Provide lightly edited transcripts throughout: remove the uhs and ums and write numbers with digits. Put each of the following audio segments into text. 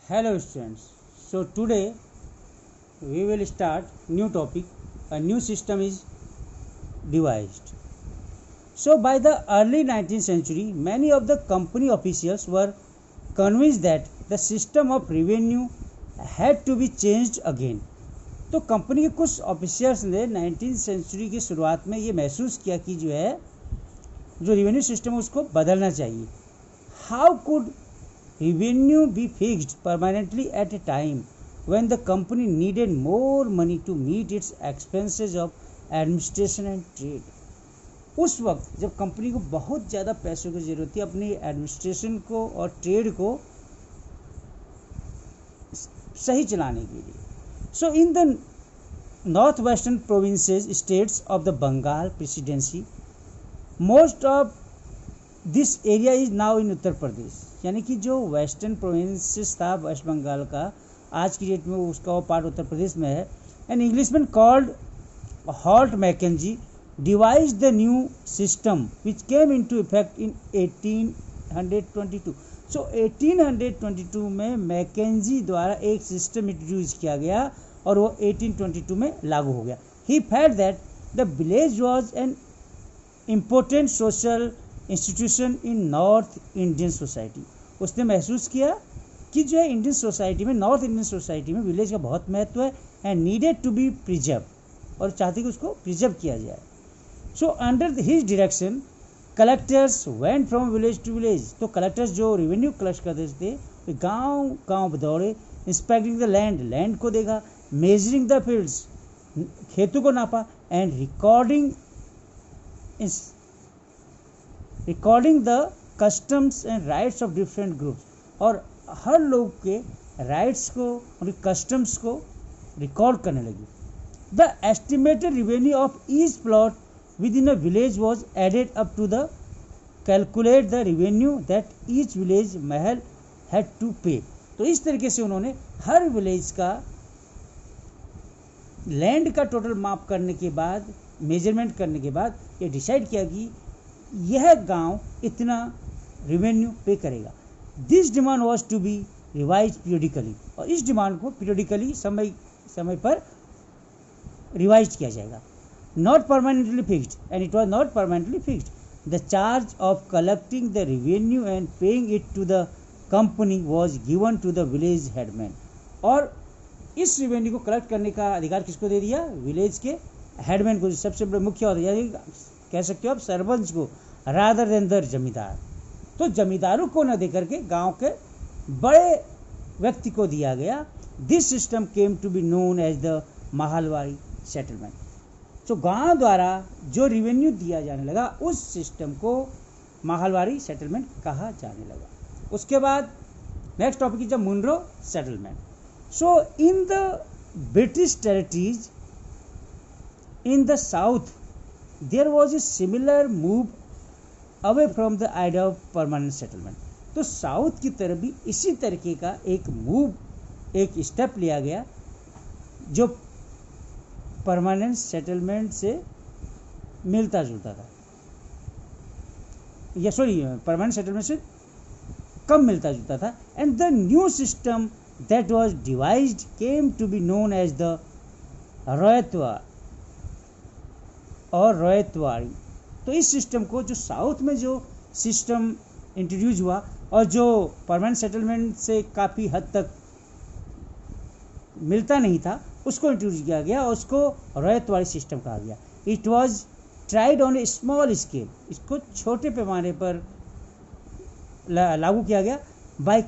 Hello students. So today we will start new topic. A new system is devised. So by the early 19th century, many of the company officials were convinced that the system of revenue had to be changed again. तो company के कुछ officers ने 19th century की शुरुआत में ये महसूस किया कि जो रेवेन्यू सिस्टम है उसको बदलना चाहिए. How could revenue be fixed permanently at a time when the company needed more money to meet its expenses of administration and trade. उस वक्त जब कंपनी को बहुत ज़्यादा पैसों की ज़रूरत थी अपनी एडमिनिस्ट्रेशन को और ट्रेड को सही चलाने के लिए. So in the north western provinces states of the Bengal presidency, most of this area is now in Uttar Pradesh. यानी कि जो वेस्टर्न प्रोविंसेस था वेस्ट बंगाल का, आज की डेट में उसका वो पार्ट उत्तर प्रदेश में है. An Englishman called Holt Mackenzie devised the new system which came into effect in 1822. So 1822 में मैकेंजी द्वारा एक सिस्टम इंट्रोड्यूस किया गया और वो 1822 में लागू हो गया. He felt that the village was an important social institution in north Indian society. उसने महसूस किया कि जो है इंडियन सोसाइटी में, नॉर्थ इंडियन सोसाइटी में विलेज का बहुत महत्व है and needed to be preserve, और चाहते कि उसको प्रिजर्व किया जाए. So under his direction collectors went from village to village. तो कलेक्टर्स जो रेवेन्यू कलेक्ट करते थे वे गांव गांव दौड़े. इंस्पेक्टिंग द लैंड को देखा, मेजरिंग द फील्ड्स, खेतों को नापा, and recording the customs and rights of different groups. और हर लोग के राइट्स को, उनके कस्टम्स को रिकॉर्ड करने लगी. The estimated revenue of each plot within a village was added up to the calculate the revenue that each village mahal had to pay. तो इस तरीके से उन्होंने हर विलेज का लैंड का टोटल माप करने के बाद, मेजरमेंट करने के बाद ये डिसाइड किया कि यह गांव इतना रेवेन्यू पे करेगा. This demand was to be revise periodically. और इस डिमांड को पीरियडिकली समय पर रिवाइज किया जाएगा. Not permanently fixed, and it was not permanently fixed. The charge of collecting the revenue and paying it to the company was given to the village headman. और इस revenue को collect करने का अधिकार किसको दे दिया? विलेज के हेडमैन को, सबसे बड़े मुख्य होता है, यानी कह सकते हो आप सरपंच को, रादर देन द जमींदार. तो जमींदारों को न देकर के गांव के बड़े व्यक्ति को दिया गया. This system came to be known as the Mahalwari settlement. तो गांव द्वारा जो रेवेन्यू दिया जाने लगा उस सिस्टम को माहलवाड़ी सेटलमेंट कहा जाने लगा. उसके बाद next topic is the Munro settlement. So in the British territories in the south there was a similar move away from the idea of permanent settlement. तो साउथ की तरफ भी इसी तरीके का एक मूव, एक स्टेप लिया गया जो परमानेंट सेटलमेंट से मिलता जुलता था, या परमानेंट सेटलमेंट से कम मिलता जुलता था. And the new system that was devised came to be known as the रॉयतवा और रॉयतवाड़ी. तो इस सिस्टम को, जो साउथ में जो सिस्टम इंट्रोड्यूस हुआ और जो परमानेंट सेटलमेंट से काफ़ी हद तक मिलता नहीं था, उसको इंट्रोड्यूस किया गया और उसको रॉयतवाड़ी सिस्टम कहा गया. It was tried on a small scale. इसको छोटे पैमाने पर लागू किया गया by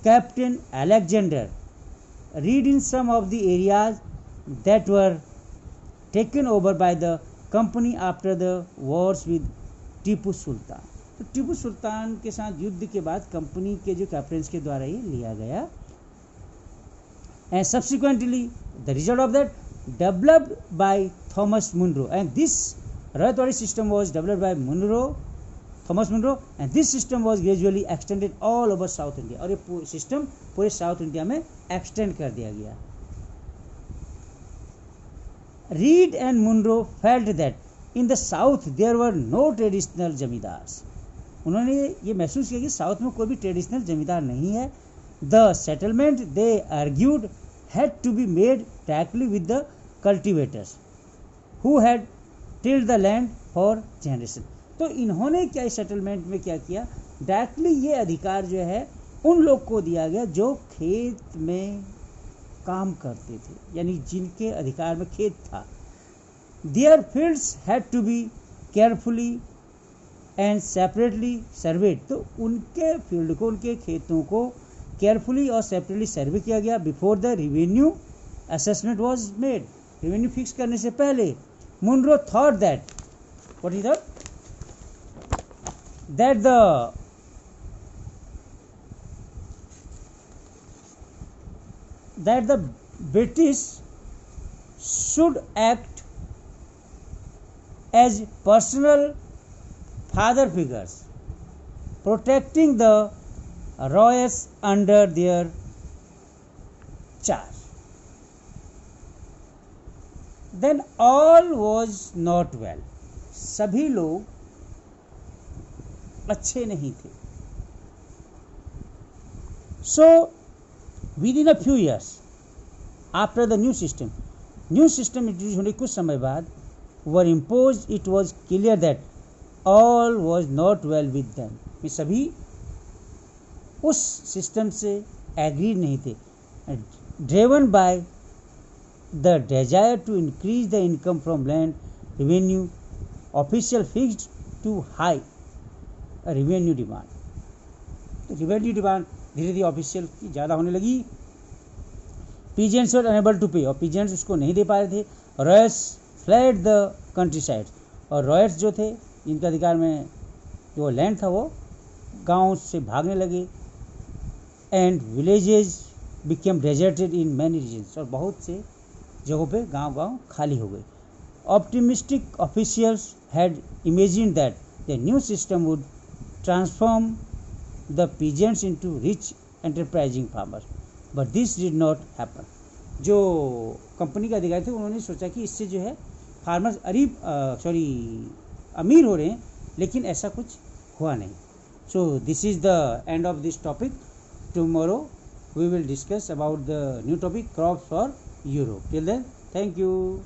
Captain Alexander Read in some of the areas that were taken over by the company after the wars with Tipu Sultan. तो टीपू सुल्तान के साथ युद्ध के बाद कंपनी के जो कैप्टन्स के द्वारा ये लिया गया. And subsequently the result of that developed by Thomas Munro, and this Ryotwari system was developed by Thomas Munro, and this system was gradually extended all over South India. और ये सिस्टम पूरे साउथ इंडिया में extend कर दिया गया. Reed and Munro felt that in the south there were no traditional zamindars. उन्होंने ये महसूस किया कि साउथ में कोई भी ट्रेडिशनल जमींदार नहीं है. The settlement, they argued, had to be made directly with the cultivators who had tilled the land for generation. तो इन्होंने क्या इस सेटलमेंट में क्या किया, डायरेक्टली ये अधिकार जो है उन लोग को दिया गया जो खेत में काम करते थे, यानी जिनके अधिकार में खेत था. Their fields had to be carefully and separately surveyed. तो उनके फील्ड को, उनके खेतों को केयरफुली और सेपरेटली सर्वे किया गया. Before the revenue assessment was made. Revenue fix करने से पहले Munro thought that, what is that the British should act as personal father figures, protecting the royals under their charge. Then all was not well. सभी लोग अच्छे नहीं थे. So within a few years after the new system introduced होने कुछ समय बाद were imposed, it was clear that all was not well with them. ये सभी उस सिस्टम से एग्री नहीं थे. Driven by the desire to increase the income from land revenue, official fixed too high revenue demand. Revenue demand धीरे धीरे official की ज़्यादा होने लगी. पीजेंट्स वर अनेबल टू पे, और पीजेंट्स उसको नहीं दे पा रहे थे. Royals fled the country side, और रॉयल्स जो थे जिनके अधिकार में जो लैंड था वो गांव से भागने लगे. And villages became deserted in many reasons, और बहुत से जगहों पे गांव खाली हो गए. Optimistic officials had imagined that the new system would transform the peasants into rich enterprising farmers, but this did not happen. जो कंपनी के अधिकारी थे उन्होंने सोचा कि इससे जो है फार्मर्स अमीर हो रहे हैं, लेकिन ऐसा कुछ हुआ नहीं. So this is the end of this topic. Tomorrow we will discuss about the new topic, crops for Europe. Till then, thank you.